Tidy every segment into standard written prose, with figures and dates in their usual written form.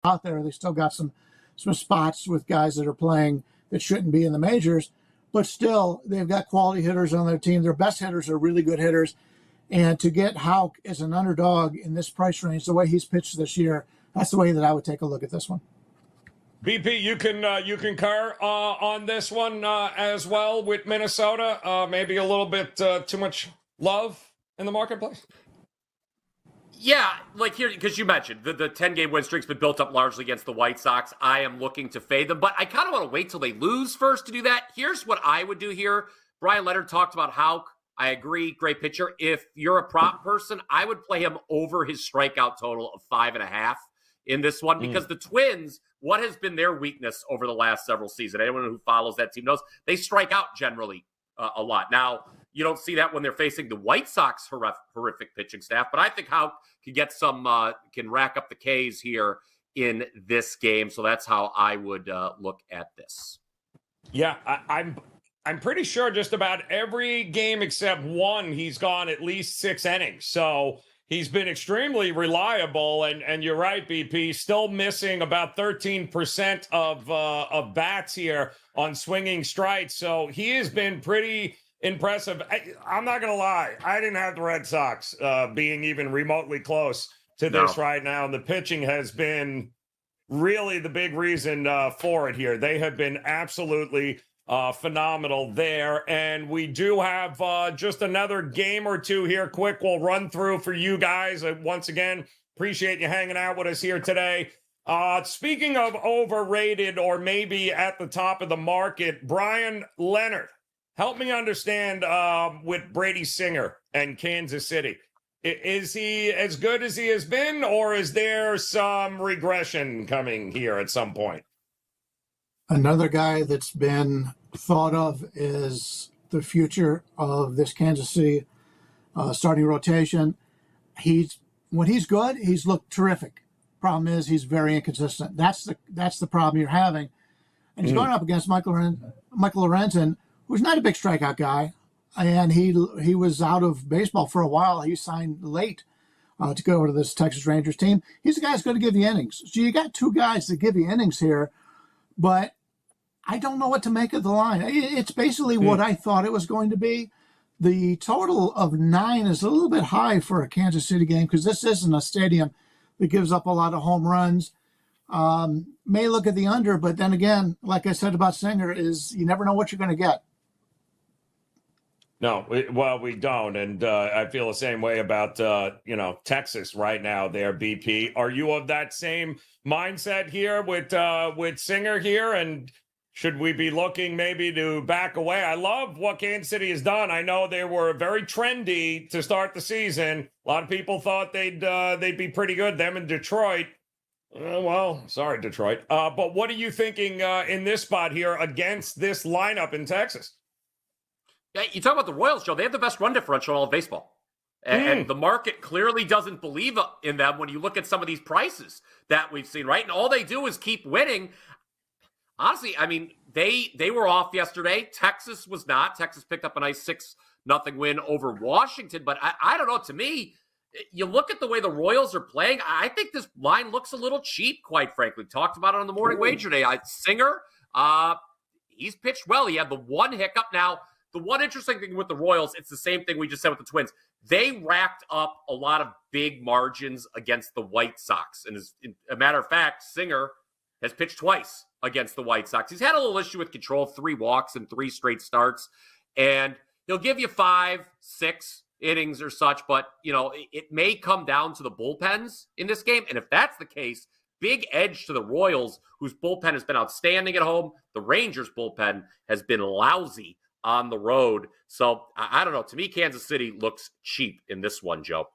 out there. They still got some spots with guys that are playing that shouldn't be in the majors, but still they've got quality hitters on their team. Their best hitters are really good hitters. And to get Houck as an underdog in this price range, the way he's pitched this year, that's the way that I would take a look at this one. BP, you concur on this one as well with Minnesota. Maybe a little bit too much love in the marketplace. Yeah, like here, because you mentioned the 10-game win streak's been built up largely against the White Sox. I am looking to fade them, but I kind of want to wait till they lose first to do that. Here's what I would do here. Bryan Leonard talked about Houck. I agree, great pitcher. If you're a prop person, I would play him over his strikeout total of 5.5 in this one, because the Twins, what has been their weakness over the last several seasons? Anyone who follows that team knows they strike out generally a lot. Now, you don't see that when they're facing the White Sox horrific pitching staff, but I think Houck can get can rack up the Ks here in this game. So that's how I would look at this. Yeah, I'm pretty sure just about every game except one, he's gone at least 6 innings. So he's been extremely reliable. And you're right, BP, still missing about 13% of bats here on swinging strikes. So he has been pretty impressive. I'm not going to lie. I didn't have the Red Sox being even remotely close to this right now. And the pitching has been really the big reason for it here. They have been absolutely phenomenal there. And we do have just another game or two here. Quick, we'll run through for you guys. Once again, appreciate you hanging out with us here today. Speaking of overrated or maybe at the top of the market, Bryan Leonard. Help me understand with Brady Singer and Kansas City. Is he as good as he has been, or is there some regression coming here at some point? Another guy that's been thought of as the future of this Kansas City starting rotation. When he's good, he's looked terrific. Problem is he's very inconsistent. That's the problem you're having. And he's going up against Michael Lorenzen, who's not a big strikeout guy, and he was out of baseball for a while. He signed late to go to this Texas Rangers team. He's the guy who's going to give you innings. So you got two guys that give you innings here, but I don't know what to make of the line. It's basically what I thought it was going to be. The total of 9 is a little bit high for a Kansas City game because this isn't a stadium that gives up a lot of home runs. May look at the under, but then again, like I said about Singer, is you never know what you're going to get. No, we don't, and I feel the same way about Texas right now. There, BP. Are you of that same mindset here with Singer here? And should we be looking maybe to back away? I love what Kansas City has done. I know they were very trendy to start the season. A lot of people thought they'd be pretty good. Them in Detroit. Well, sorry, Detroit. But what are you thinking in this spot here against this lineup in Texas? Yeah, you talk about the Royals, Joe. They have the best run differential in all of baseball. And the market clearly doesn't believe in them when you look at some of these prices that we've seen, right? And all they do is keep winning. Honestly, I mean, they were off yesterday. Texas was not. Texas picked up a nice 6-0 win over Washington. But I don't know. To me, you look at the way the Royals are playing, I think this line looks a little cheap, quite frankly. Talked about it on the morning wager day. Singer, he's pitched well. He had the one hiccup. Now, the one interesting thing with the Royals, it's the same thing we just said with the Twins. They racked up a lot of big margins against the White Sox. And as a matter of fact, Singer has pitched twice against the White Sox. He's had a little issue with control, 3 walks and 3 straight starts. And he'll give you 5, 6 innings or such. But, it may come down to the bullpens in this game. And if that's the case, big edge to the Royals, whose bullpen has been outstanding at home. The Rangers' bullpen has been lousy on the road. So I don't know. To me, Kansas City looks cheap in this one, Joe.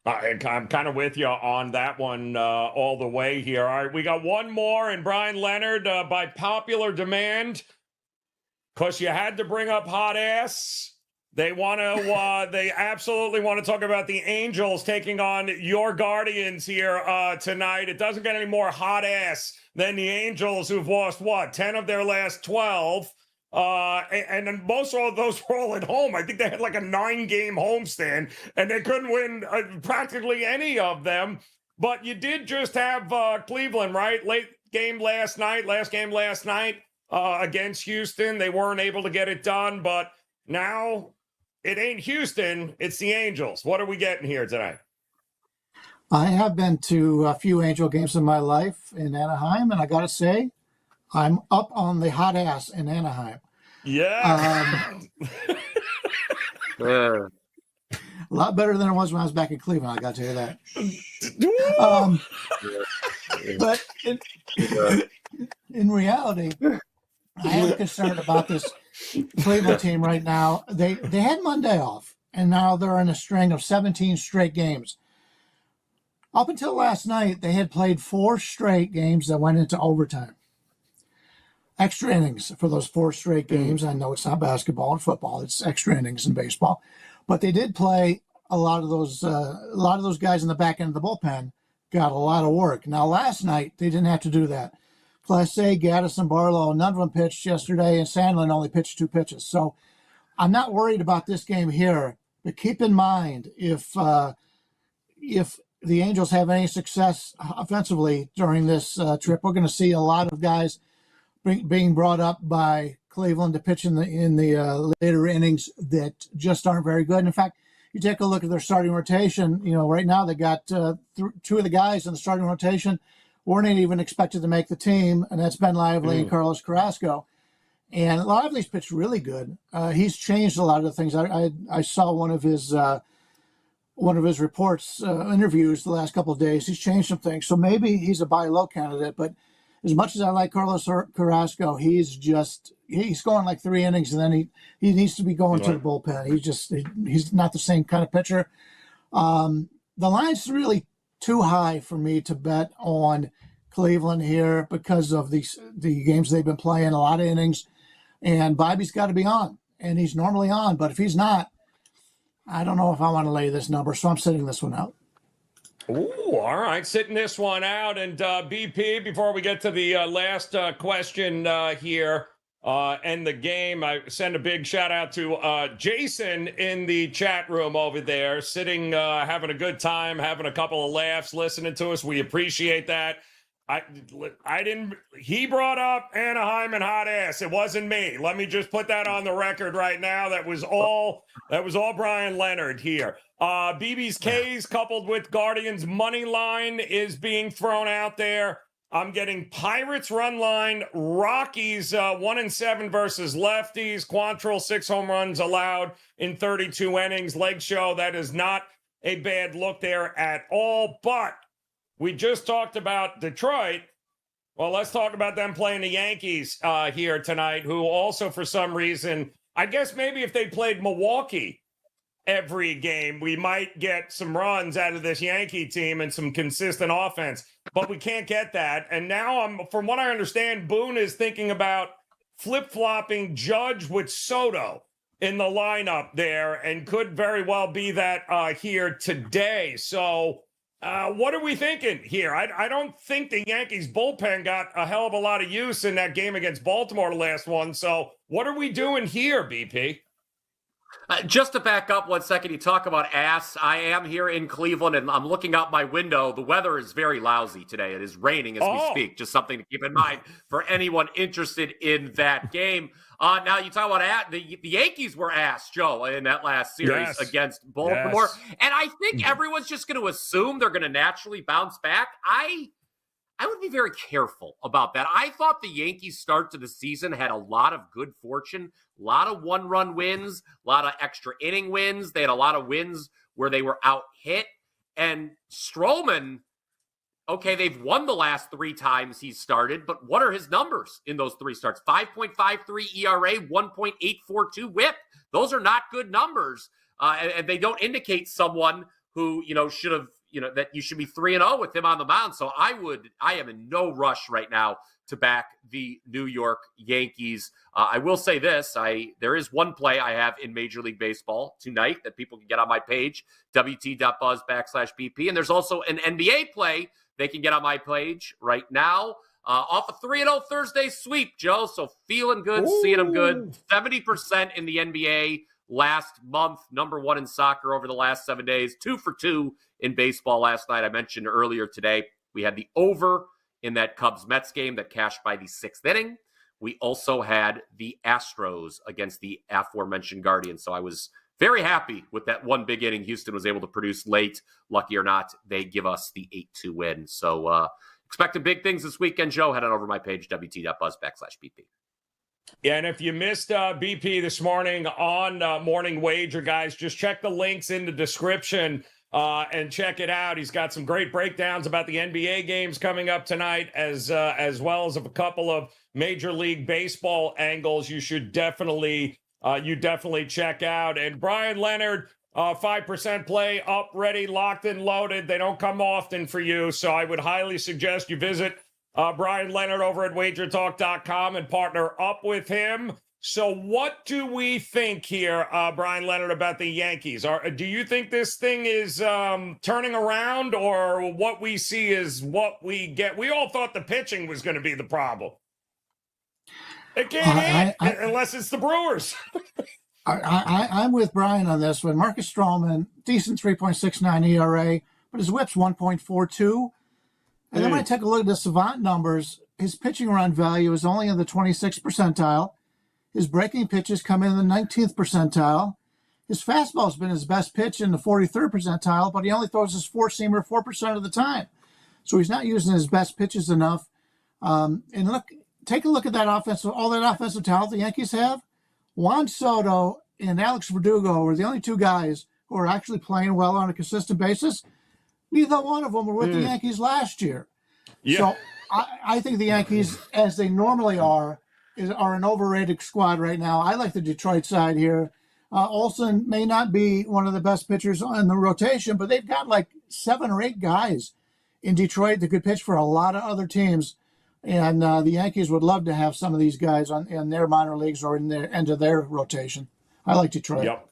I'm kind of with you on that one all the way here. All right, we got one more, and Bryan Leonard, by popular demand, because you had to bring up hot ass. They want to. They absolutely want to talk about the Angels taking on your Guardians here tonight. It doesn't get any more hot ass than the Angels, who've lost 10 of their last 12. And most of those were all at home. I think they had like a 9-game homestand, and they couldn't win practically any of them. But you did just have Cleveland, right? Last game last night against Houston. They weren't able to get it done, but now it ain't Houston, it's the Angels. What are we getting here tonight? I have been to a few Angel games in my life in Anaheim, and I got to say, I'm up on the hot ass in Anaheim. Yeah. A lot better than it was when I was back in Cleveland, I got to tell you that. But in reality, I am concerned about this Cleveland team right now. They had Monday off, and now they're in a string of 17 straight games. Up until last night, they had played 4 straight games that went into overtime. Extra innings for those 4 straight games. I know it's not basketball and football; it's extra innings in baseball. But they did play a lot of those guys in the back end of the bullpen got a lot of work. Now, last night, they didn't have to do that. Clase, Gaddis, and Barlow, none of them pitched yesterday, and Sandlin only pitched 2 pitches. So I'm not worried about this game here. But keep in mind, if the Angels have any success offensively during this trip, we're going to see a lot of guys being brought up by Cleveland to pitch in the later innings that just aren't very good. In fact, you take a look at their starting rotation. Right now they got 2 of the guys in the starting rotation weren't even expected to make the team, and that's Ben Lively and Carlos Carrasco. And Lively's pitched really good. He's changed a lot of the things. I saw one of his reports, interviews the last couple of days. He's changed some things, so maybe he's a buy low candidate. But as much as I like Carlos Carrasco, he's going like 3 innings, and then he needs to be going to the bullpen. He's not the same kind of pitcher. The line's really too high for me to bet on Cleveland here because of the games they've been playing, a lot of innings, and Bobby's got to be on, and he's normally on. But if he's not, I don't know if I want to lay this number, so I'm sitting this one out. Ooh, all right, sitting this one out. And BP, before we get to the last question here and the game, I send a big shout out to Jason in the chat room over there, sitting, having a good time, having a couple of laughs, listening to us. We appreciate that. He brought up Anaheim and hot ass. It wasn't me. Let me just put that on the record right now. That was all Bryan Leonard here. BB's K's coupled with Guardians money line is being thrown out there. I'm getting Pirates run line, Rockies 1-7 versus lefties, Quantrill 6 home runs allowed in 32 innings. Leg show, that is not a bad look there at all. But we just talked about Detroit. Well, let's talk about them playing the Yankees here tonight, who also for some reason, I guess maybe if they played Milwaukee every game, we might get some runs out of this Yankee team and some consistent offense. But we can't get that. And now, from what I understand, Boone is thinking about flip-flopping Judge with Soto in the lineup there and could very well be that here today. So what are we thinking here? I don't think the Yankees bullpen got a hell of a lot of use in that game against Baltimore, the last one. So what are we doing here, BP? Just to back up 1 second, you talk about ass. I am here in Cleveland, and I'm looking out my window. The weather is very lousy today. It is raining as we speak. Just something to keep in mind for anyone interested in that game. Now, you talk about the Yankees were ass, Joe, in that last series against Baltimore. Yes. And I think everyone's just going to assume they're going to naturally bounce back. I would be very careful about that. I thought the Yankees' start to the season had a lot of good fortune, a lot of one-run wins, a lot of extra inning wins. They had a lot of wins where they were out-hit. And Stroman, okay, they've won the last 3 times he's started, but what are his numbers in those 3 starts? 5.53 ERA, 1.842 WHIP. Those are not good numbers, and they don't indicate someone who, should have, that you should be 3-0 with him on the mound. So I am in no rush right now to back the New York Yankees. I will say this, there is one play I have in Major League Baseball tonight that people can get on my page, wt.buzz/BP. And there's also an NBA play they can get on my page right now off a 3-0 Thursday sweep, Joe. So feeling good, seeing them good. 70% in the NBA last month, number 1 in soccer over the last 7 days, 2 for 2 in baseball last night. I mentioned earlier today, we had the over in that Cubs-Mets game that cashed by the 6th inning. We also had the Astros against the aforementioned Guardians. So I was very happy with that one big inning Houston was able to produce late. Lucky or not, they give us the 8-2 win. So expecting big things this weekend, Joe. Head on over to my page, wt.buzz/BP. Yeah, and if you missed BP this morning on Morning Wager, guys, just check the links in the description and check it out. He's got some great breakdowns about the NBA games coming up tonight, as well as a couple of Major League Baseball angles you should definitely check out. And Bryan Leonard, 5% play, up, ready, locked and loaded. They don't come often for you, so I would highly suggest you visit Bryan Leonard over at WagerTalk.com and partner up with him. So what do we think here, Bryan Leonard, about the Yankees? Do you think this thing is turning around, or what we see is what we get? We all thought the pitching was going to be the problem. It can't hit unless it's the Brewers. I'm with Bryan on this one. Marcus Stroman, decent 3.69 ERA, but his whip's 1.42. And then when I take a look at the Savant numbers, his pitching run value is only in the 26th percentile. His breaking pitches come in the 19th percentile. His fastball's been his best pitch in the 43rd percentile, but he only throws his four-seamer 4% of the time. So he's not using his best pitches enough. And take a look at that all that offensive talent the Yankees have. Juan Soto and Alex Verdugo were the only two guys who are actually playing well on a consistent basis. Neither one of them were with the Yankees last year. Yeah. So I think the Yankees, as they normally are an overrated squad right now. I like the Detroit side here. Olsen may not be one of the best pitchers on the rotation, but they've got like 7 or 8 guys in Detroit that could pitch for a lot of other teams. And the Yankees would love to have some of these guys in their minor leagues or in their end of their rotation. I like Detroit. Yep.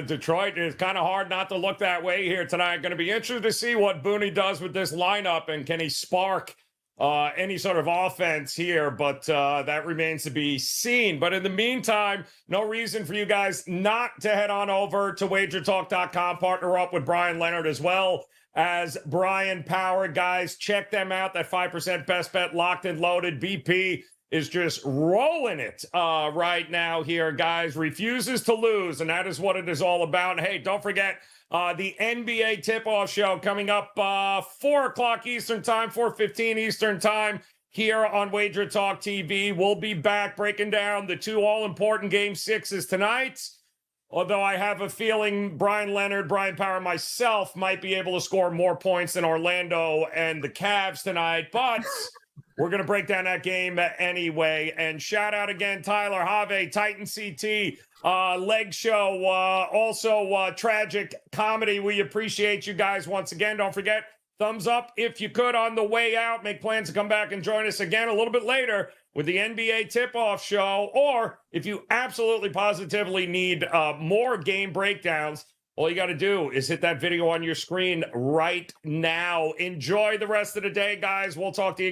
Detroit is kind of hard not to look that way here tonight. Going to be interested to see what Booney does with this lineup, and can he spark any sort of offense here, but that remains to be seen. But in the meantime, no reason for you guys not to head on over to WagerTalk.com, partner up with Bryan Leonard as well as Brian Power. Guys, check them out. That 5% best bet locked and loaded. BP is just rolling it right now here, guys. Refuses to lose, and that is what it is all about. Hey, don't forget the NBA tip-off show coming up 4 o'clock Eastern time, 4:15 Eastern time here on Wager Talk TV. We'll be back breaking down the 2 all-important Game 6s tonight. Although I have a feeling Bryan Leonard, Brian Power, and myself might be able to score more points than Orlando and the Cavs tonight. But we're going to break down that game anyway. And shout out again, Tyler Have, Titan CT, Leg Show, also Tragic Comedy. We appreciate you guys once again. Don't forget, thumbs up if you could on the way out. Make plans to come back and join us again a little bit later with the NBA tip-off show. Or if you absolutely positively need more game breakdowns, all you got to do is hit that video on your screen right now. Enjoy the rest of the day, guys. We'll talk to you